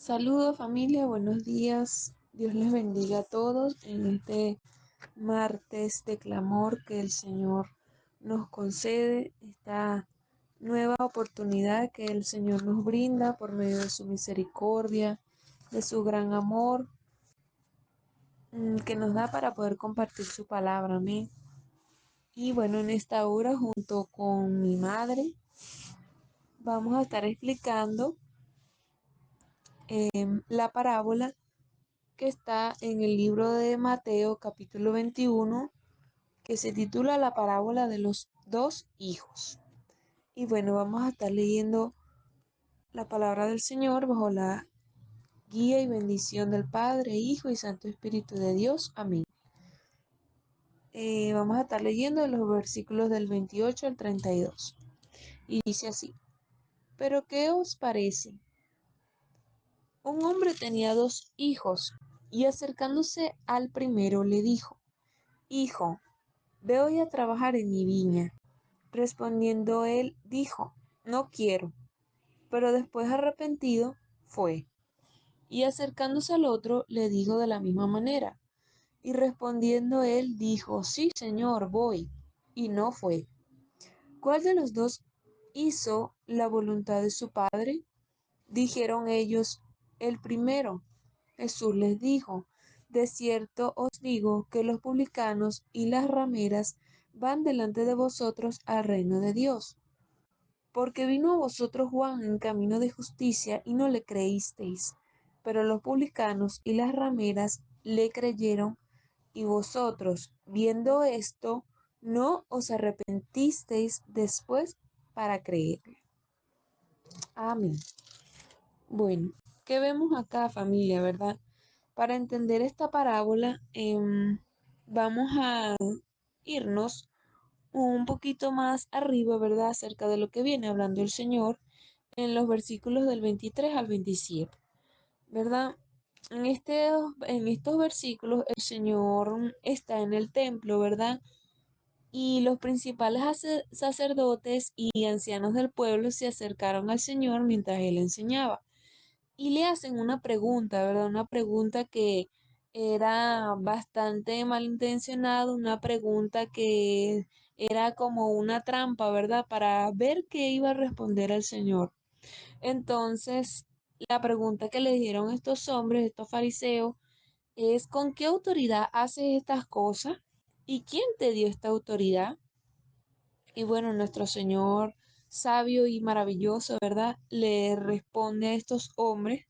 Saludos familia, buenos días. Dios les bendiga a todos en este martes de clamor que el Señor nos concede, esta nueva oportunidad que el Señor nos brinda por medio de su misericordia, de su gran amor que nos da para poder compartir su palabra. Amén. Y bueno, en esta hora junto con mi madre vamos a estar explicando la parábola que está en el libro de Mateo capítulo 21, que se titula La parábola de los dos hijos. Y bueno, vamos a estar leyendo la palabra del Señor bajo la guía y bendición del Padre, Hijo y Santo Espíritu de Dios. Amén. Vamos a estar leyendo los versículos del 28 al 32. Y dice así: ¿Pero qué os parece? Un hombre tenía dos hijos, y acercándose al primero le dijo: Hijo, ve hoy a trabajar en mi viña. Respondiendo él, dijo: No quiero. Pero después arrepentido, fue. Y acercándose al otro, le dijo de la misma manera. Y respondiendo él, dijo: Sí, señor, voy. Y no fue. ¿Cuál de los dos hizo la voluntad de su padre? Dijeron ellos: El primero. Jesús les dijo: De cierto os digo que los publicanos y las rameras van delante de vosotros al reino de Dios. Porque vino a vosotros Juan en camino de justicia y no le creísteis, pero los publicanos y las rameras le creyeron, y vosotros, viendo esto, no os arrepentisteis después para creerle. Amén. Bueno, ¿qué vemos acá, familia, verdad? Para entender esta parábola, vamos a irnos un poquito más arriba, ¿verdad? Acerca de lo que viene hablando el Señor en los versículos del 23 al 27, ¿verdad? En estos versículos el Señor está en el templo, ¿verdad? Y los principales sacerdotes y ancianos del pueblo se acercaron al Señor mientras él enseñaba y le hacen una pregunta, ¿verdad? Una pregunta que era bastante malintencionada, una pregunta que era como una trampa, ¿verdad? Para ver qué iba a responder el Señor. Entonces, la pregunta que le dieron estos hombres, estos fariseos, es: ¿con qué autoridad haces estas cosas? ¿Y quién te dio esta autoridad? Y bueno, nuestro Señor sabio y maravilloso, ¿verdad? Le responde a estos hombres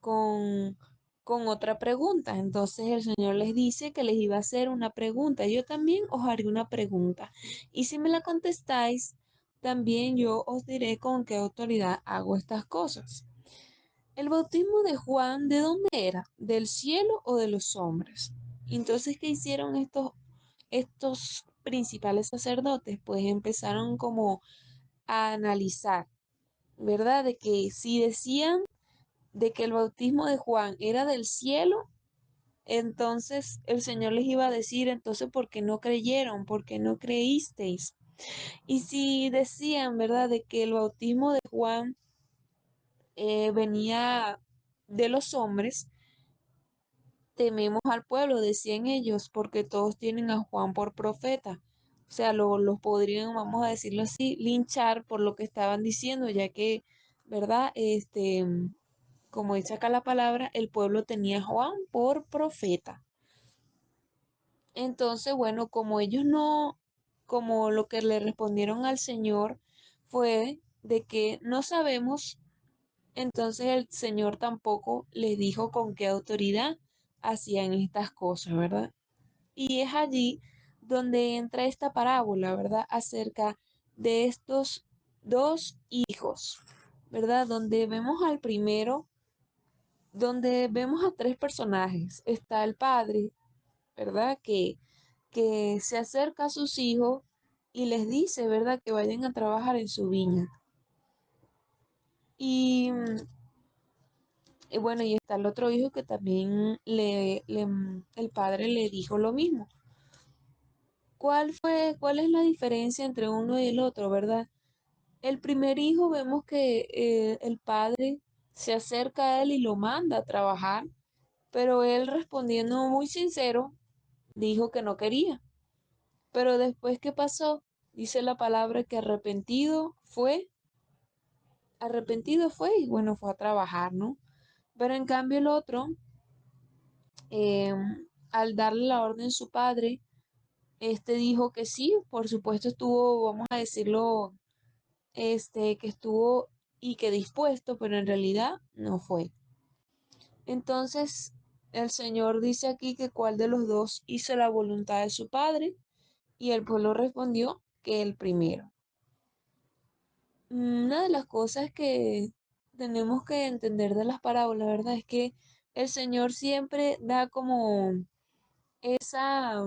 con, con otra pregunta. Entonces el Señor les dice que les iba a hacer una pregunta. Yo también os haré una pregunta. Y si me la contestáis, también yo os diré con qué autoridad hago estas cosas. ¿El bautismo de Juan de dónde era? ¿Del cielo o de los hombres? Entonces, ¿qué hicieron estos principales sacerdotes? Pues empezaron como a analizar, ¿verdad? De que si decían de que el bautismo de Juan era del cielo, entonces el Señor les iba a decir: entonces, ¿por qué no creyeron? ¿Por qué no creísteis? Y si decían, ¿verdad?, de que el bautismo de Juan venía de los hombres, tememos al pueblo, decían ellos, porque todos tienen a Juan por profeta. O sea, los podrían, vamos a decirlo así, linchar por lo que estaban diciendo, ya que, ¿verdad? Como dice acá la palabra, el pueblo tenía a Juan por profeta. Entonces, bueno, como ellos no, como lo que le respondieron al Señor fue de que no sabemos, entonces el Señor tampoco les dijo con qué autoridad hacían estas cosas, ¿verdad? Y es allí donde entra esta parábola, ¿verdad? Acerca de estos dos hijos, ¿verdad? Donde vemos al primero, donde vemos a tres personajes. Está el padre, ¿verdad? Que se acerca a sus hijos y les dice, ¿verdad?, que vayan a trabajar en su viña. Y, y bueno, y está el otro hijo que también el padre le dijo lo mismo. ¿Cuál es la diferencia entre uno y el otro, verdad? El primer hijo vemos que el padre se acerca a él y lo manda a trabajar, pero él respondiendo muy sincero, dijo que no quería. Pero después, ¿qué pasó? Dice la palabra que arrepentido fue y bueno, fue a trabajar, ¿no? Pero en cambio el otro, eh, al darle la orden a su padre, este dijo que sí, por supuesto estuvo, vamos a decirlo, que estuvo y que dispuesto, pero en realidad no fue. Entonces, el Señor dice aquí que cuál de los dos hizo la voluntad de su padre, y el pueblo respondió que el primero. Una de las cosas que tenemos que entender de las parábolas, ¿verdad? Es que el Señor siempre da como esa,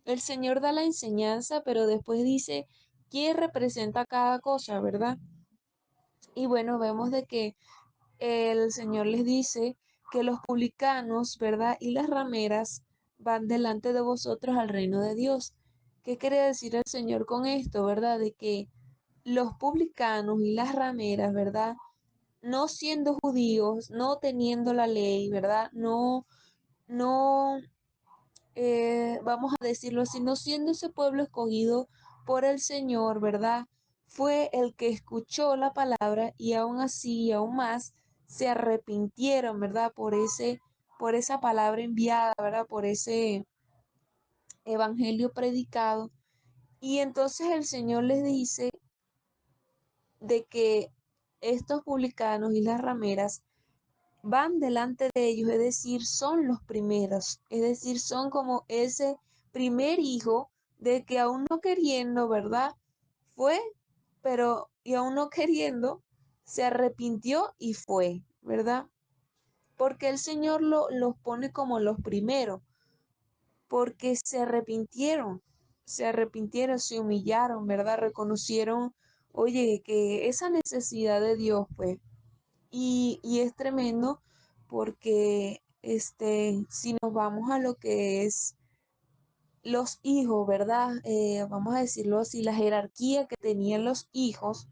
el Señor da la enseñanza, pero después dice qué representa cada cosa, ¿verdad? Y bueno, vemos de que el Señor les dice que los publicanos, ¿verdad? Y las rameras van delante de vosotros al reino de Dios. ¿Qué quiere decir el Señor con esto, verdad? De que los publicanos y las rameras, ¿verdad? No siendo judíos, no teniendo la ley, ¿verdad? No, vamos a decirlo así, no siendo ese pueblo escogido por el Señor, ¿verdad? Fue el que escuchó la palabra y aún así y aún más se arrepintieron, ¿verdad? Por esa palabra enviada, ¿verdad? Por ese evangelio predicado. Y entonces el Señor les dice de que estos publicanos y las rameras van delante de ellos, es decir, son los primeros, es decir, son como ese primer hijo de que aún no queriendo, ¿verdad? Fue, pero y aún no queriendo, se arrepintió y fue, ¿verdad? Porque el Señor los pone como los primeros, porque se arrepintieron, se humillaron, ¿verdad? Reconocieron, oye, que esa necesidad de Dios, pues, y es tremendo porque si nos vamos a lo que es los hijos, ¿verdad? Vamos a decirlo así, la jerarquía que tenían los hijos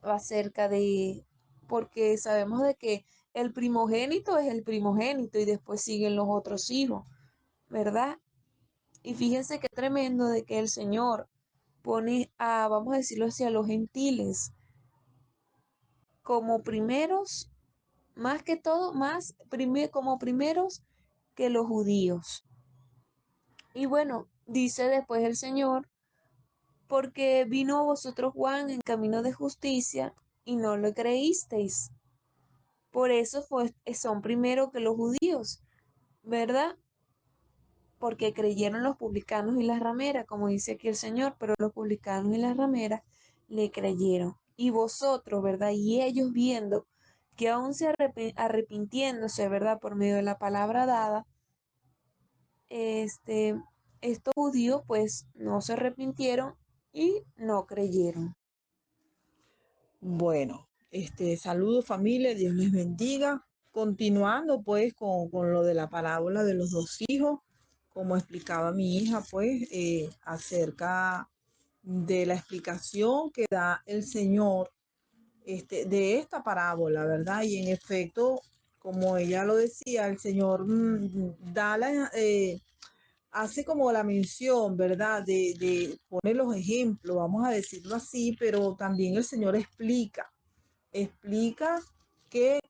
acerca de, porque sabemos de que el primogénito es el primogénito y después siguen los otros hijos, ¿verdad? Y fíjense qué tremendo de que el Señor pone a, vamos a decirlo así, a los gentiles como primeros, más que todo, como primeros que los judíos. Y bueno, dice después el Señor, porque vino a vosotros Juan en camino de justicia y no lo creísteis. Por eso son primero que los judíos, ¿verdad? Porque creyeron los publicanos y las rameras, como dice aquí el Señor, pero los publicanos y las rameras le creyeron. Y vosotros, ¿verdad? Y ellos viendo que aún arrepintiéndose, ¿verdad? Por medio de la palabra dada, este, estos judíos pues no se arrepintieron y no creyeron. Bueno, saludos familia, Dios les bendiga. Continuando pues con lo de la parábola de los dos hijos, como explicaba mi hija pues acerca de la explicación que da el Señor de esta parábola, ¿verdad? Y en efecto, como ella lo decía, el Señor hace como la mención, ¿verdad? De poner los ejemplos, vamos a decirlo así, pero también el Señor explica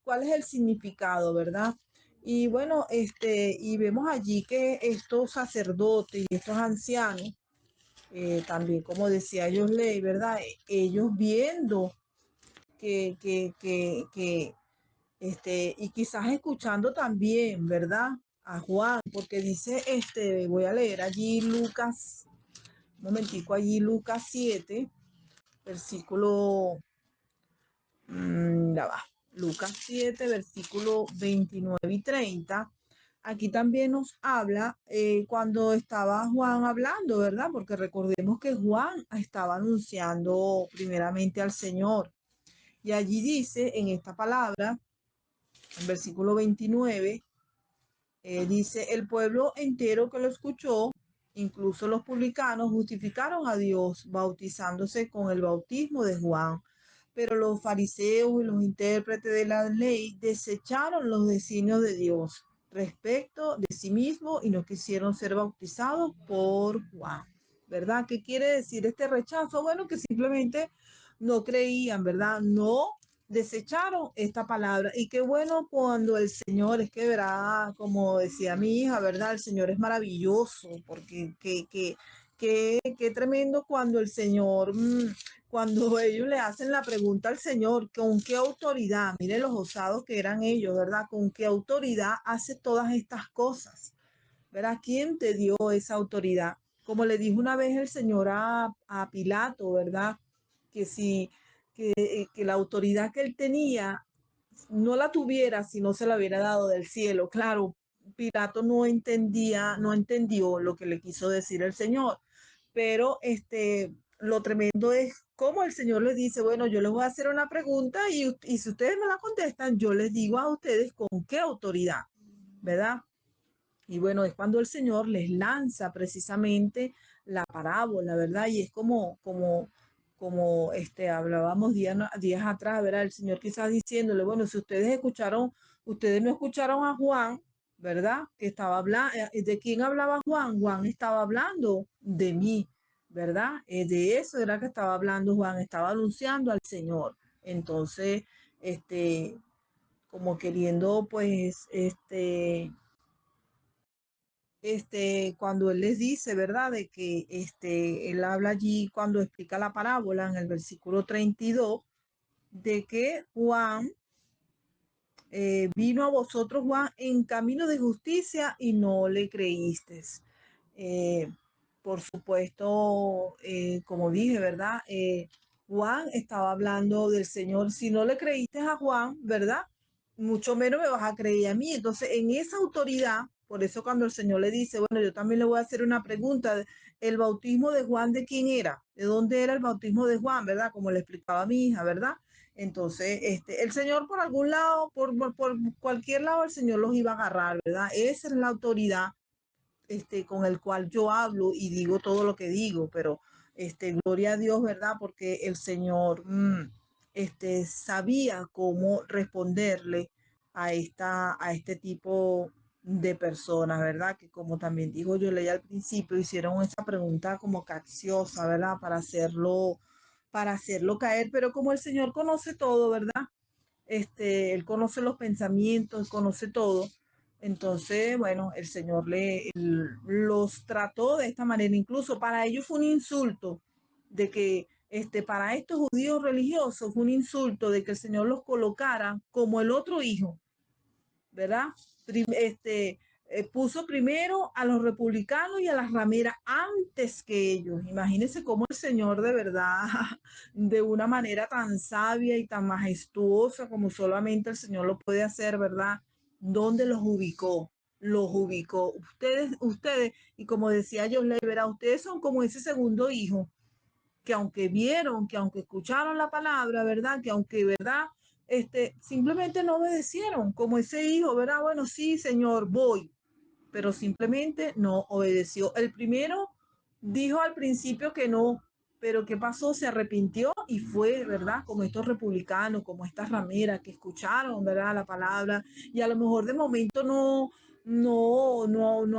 cuál es el significado, ¿verdad? Y bueno, y vemos allí que estos sacerdotes y estos ancianos, también como decía ellos ley, ¿verdad? Ellos viendo que y quizás escuchando también, ¿verdad? A Juan, porque dice, voy a leer allí Lucas, un momentico, allí Lucas 7, versículo, ya va, Lucas 7, versículo 29 y 30. Aquí también nos habla cuando estaba Juan hablando, ¿verdad? Porque recordemos que Juan estaba anunciando primeramente al Señor. Y allí dice en esta palabra, en versículo 29, dice, el pueblo entero que lo escuchó, incluso los publicanos, justificaron a Dios bautizándose con el bautismo de Juan. pero los fariseos y los intérpretes de la ley desecharon los designios de Dios respecto de sí mismo y no quisieron ser bautizados por Juan. ¿Verdad? ¿Qué quiere decir este rechazo? Bueno, que simplemente no creían, ¿verdad? No desecharon esta palabra. Y qué bueno cuando el Señor, es que verá, como decía mi hija, ¿verdad? El Señor es maravilloso, porque qué tremendo cuando el Señor, cuando ellos le hacen la pregunta al Señor, ¿con qué autoridad? Mire los osados que eran ellos, ¿verdad? ¿Con qué autoridad hace todas estas cosas? ¿Verdad? ¿Quién te dio esa autoridad? Como le dijo una vez el Señor a Pilato, ¿verdad? Que si que la autoridad que él tenía no la tuviera si no se la hubiera dado del cielo. Claro, Pilato no entendía, no entendió lo que le quiso decir el Señor, pero lo tremendo es cómo el Señor les dice, bueno, yo les voy a hacer una pregunta y si ustedes me la contestan, yo les digo a ustedes con qué autoridad, ¿verdad? Y bueno, es cuando el Señor les lanza precisamente la parábola, ¿verdad? Y es como hablábamos días atrás, ¿verdad? El Señor quizás diciéndole, bueno, si ustedes escucharon, ustedes no escucharon a Juan, ¿verdad? Que estaba hablando, ¿de quién hablaba Juan? Juan estaba hablando de mí, ¿verdad? De eso era que estaba hablando Juan, estaba anunciando al Señor. Entonces, como queriendo, pues, cuando él les dice, ¿verdad? De que él habla allí cuando explica la parábola en el versículo 32, de que Juan vino a vosotros, Juan, en camino de justicia y no le creísteis. Eh, por supuesto, como dije, ¿verdad? Juan estaba hablando del Señor. Si no le creíste a Juan, ¿verdad? Mucho menos me vas a creer a mí. Entonces, en esa autoridad, por eso cuando el Señor le dice, bueno, yo también le voy a hacer una pregunta, ¿el bautismo de Juan de quién era? ¿De dónde era el bautismo de Juan, verdad? Como le explicaba a mi hija, ¿verdad? Entonces, el Señor por algún lado, por cualquier lado, el Señor los iba a agarrar, ¿verdad? Esa es la autoridad con el cual yo hablo y digo todo lo que digo, pero gloria a Dios, ¿verdad? Porque el Señor sabía cómo responderle a este tipo de personas, ¿verdad? Que como también digo, yo leí al principio, hicieron esa pregunta como capciosa, ¿verdad? Para hacerlo caer, pero como el Señor conoce todo, ¿verdad? Él conoce los pensamientos, conoce todo. Entonces, bueno, el Señor los trató de esta manera. Incluso para ellos fue un insulto de que, para estos judíos religiosos fue un insulto de que el Señor los colocara como el otro hijo, ¿verdad? Puso primero a los republicanos y a las rameras antes que ellos. Imagínense cómo el Señor de verdad, de una manera tan sabia y tan majestuosa como solamente el Señor lo puede hacer, ¿verdad? ¿Dónde los ubicó? Los ubicó. Ustedes, y como decía yo, ¿verdad? Ustedes son como ese segundo hijo que aunque vieron, que aunque escucharon la palabra, ¿verdad? Que aunque, ¿verdad? Simplemente no obedecieron, como ese hijo, ¿verdad? Bueno, sí, Señor, voy, pero simplemente no obedeció. El primero dijo al principio que no, pero ¿qué pasó? Se arrepintió y fue, ¿verdad? Como estos republicanos, como estas rameras que escucharon, ¿verdad? La palabra y a lo mejor de momento no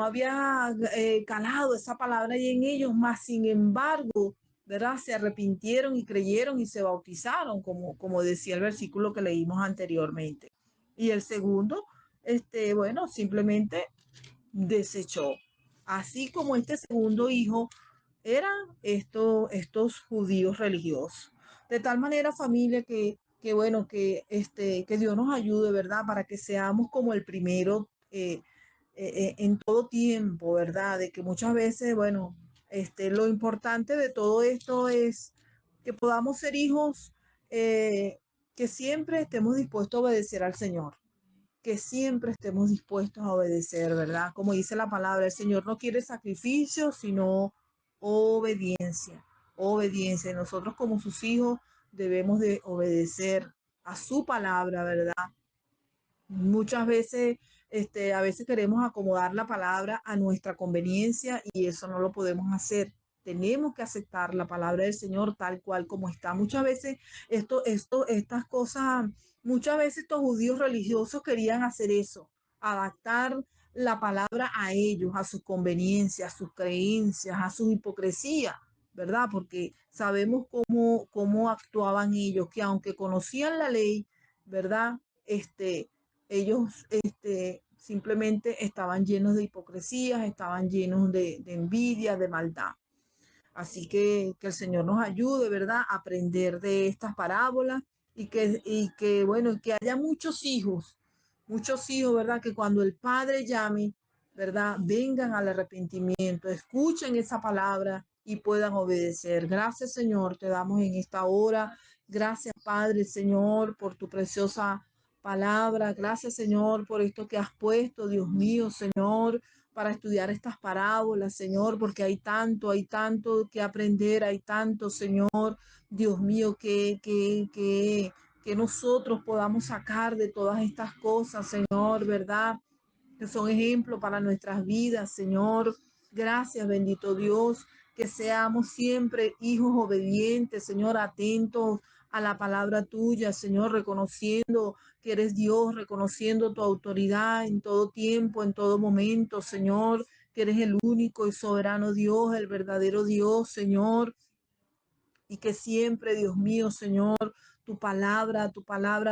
había calado esa palabra ahí en ellos, más sin embargo, ¿verdad? Se arrepintieron y creyeron y se bautizaron, como decía el versículo que leímos anteriormente. Y el segundo, bueno, simplemente desechó. Así como este segundo hijo eran estos judíos religiosos. De tal manera, familia, que bueno, que Dios nos ayude, ¿verdad? Para que seamos como el primero en todo tiempo, ¿verdad? De que muchas veces, bueno, lo importante de todo esto es que podamos ser hijos que siempre estemos dispuestos a obedecer al Señor, que siempre estemos dispuestos a obedecer, ¿verdad? Como dice la palabra, el Señor no quiere sacrificio, sino obediencia. Obediencia. Y nosotros como sus hijos debemos de obedecer a su palabra, ¿verdad? Muchas veces, a veces queremos acomodar la palabra a nuestra conveniencia y eso no lo podemos hacer. tenemos que aceptar la palabra del Señor tal cual como está. Muchas veces estas cosas, muchas veces estos judíos religiosos querían hacer eso, adaptar la palabra a ellos, a sus conveniencias, a sus creencias, a sus hipocresías, ¿verdad? Porque sabemos cómo actuaban ellos, que aunque conocían la ley, ¿verdad? Ellos simplemente estaban llenos de hipocresías, estaban llenos de envidia, de maldad. Así que el Señor nos ayude, ¿verdad?, a aprender de estas parábolas bueno, que haya muchos hijos, ¿verdad?, que cuando el Padre llame, ¿verdad?, vengan al arrepentimiento, escuchen esa palabra y puedan obedecer. Gracias, Señor, te damos en esta hora. Gracias, Padre, Señor, por tu preciosa palabra. Gracias, Señor, por esto que has puesto, Dios mío, Señor, para estudiar estas parábolas, Señor, porque hay tanto que aprender, hay tanto, Señor, Dios mío, que nosotros podamos sacar de todas estas cosas, Señor, ¿verdad? Que son ejemplos para nuestras vidas, Señor. Gracias, bendito Dios, que seamos siempre hijos obedientes, Señor, atentos a la palabra tuya, Señor, reconociendo que eres Dios, reconociendo tu autoridad en todo tiempo, en todo momento, Señor, que eres el único y soberano Dios, el verdadero Dios, Señor, y que siempre, Dios mío, Señor, tu palabra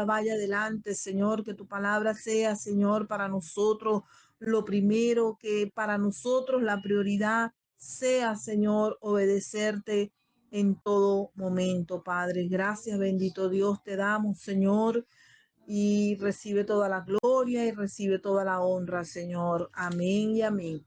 vaya adelante, Señor, que tu palabra sea, Señor, para nosotros lo primero, que para nosotros la prioridad sea, Señor, obedecerte en todo momento, Padre. Gracias, bendito Dios, te damos, Señor, y recibe toda la gloria y recibe toda la honra, Señor. Amén y amén.